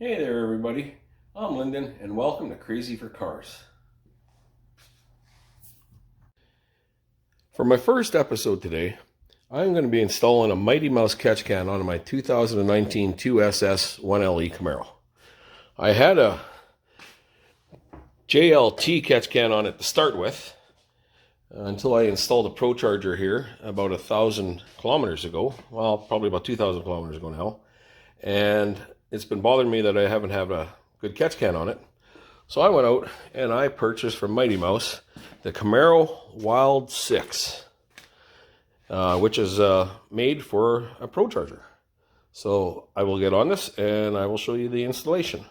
Hey there everybody, I'm Lyndon and welcome to Crazy for Cars. For my first episode today, I'm going to be installing a Mightymouse catch can onto my 2019 2SS 1LE Camaro. I had a JLT catch can on it to start with until I installed a Procharger here about 1,000 kilometers ago. Well, probably about 2,000 kilometers ago now. And it's been bothering me that I haven't had a good catch can on it. So I went out and I purchased from Mightymouse the Camaro Wild 6, which is made for a Procharger. So I will get on this and I will show you the installation.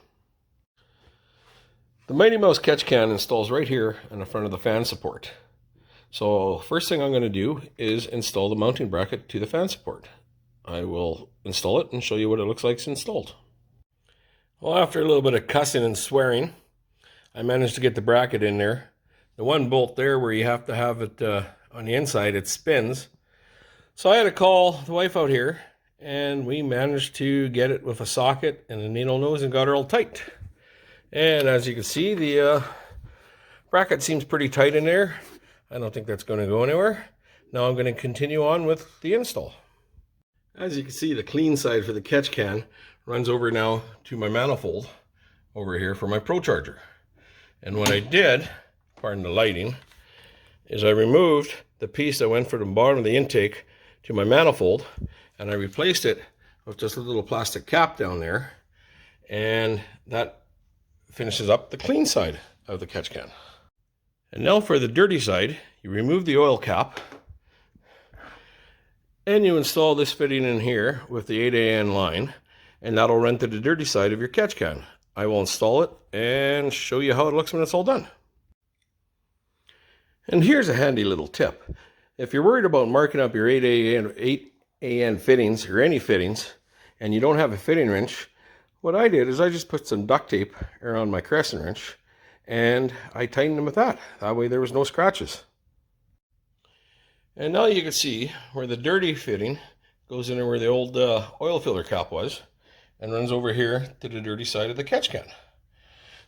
The Mightymouse catch can installs right here in the front of the fan support. So first thing I'm going to do is install the mounting bracket to the fan support. I will install it and show you what it looks like it's installed. Well, after a little bit of cussing and swearing, I managed to get the bracket in there. The one bolt there where you have to have it on the inside, it spins. So I had to call the wife out here, and we managed to get it with a socket and a needle nose and got her all tight. And as you can see, the bracket seems pretty tight in there. I don't think that's going to go anywhere. Now I'm going to continue on with the install. As you can see, the clean side for the catch can runs over now to my manifold over here for my Procharger. And what I did, pardon the lighting, is I removed the piece that went from the bottom of the intake to my manifold, and I replaced it with just a little plastic cap down there, and that finishes up the clean side of the catch can. And now for the dirty side, you remove the oil cap, and you install this fitting in here with the 8AN line, and that'll run to the dirty side of your catch can. I will install it and show you how it looks when it's all done. And here's a handy little tip. If you're worried about marking up your 8AN fittings or any fittings, and you don't have a fitting wrench, what I did is I just put some duct tape around my crescent wrench and I tightened them with that. That way there was no scratches. And now you can see where the dirty fitting goes in where the old oil filler cap was and runs over here to the dirty side of the catch can.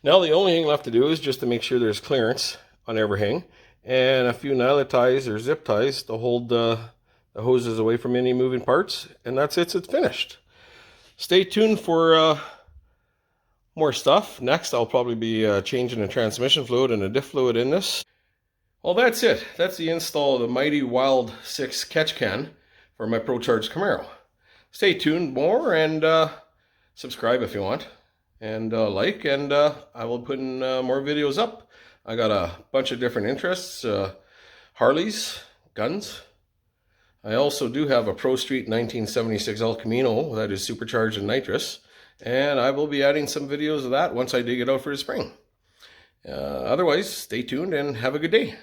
Now the only thing left to do is just to make sure there's clearance on everything and a few nyla ties or zip ties to hold the hoses away from any moving parts, and that's it, it's finished. Stay tuned for more stuff. Next I'll probably be changing the transmission fluid and the diff fluid in this. Well, that's it. That's the install of the Mighty Wild 6 catch can for my Procharged Camaro. Stay tuned more and subscribe if you want, and like, and I will put in more videos up. I got a bunch of different interests, Harleys, guns. I also do have a Pro Street 1976 El Camino that is supercharged and nitrous, and I will be adding some videos of that once I dig it out for the spring. Otherwise, stay tuned and have a good day.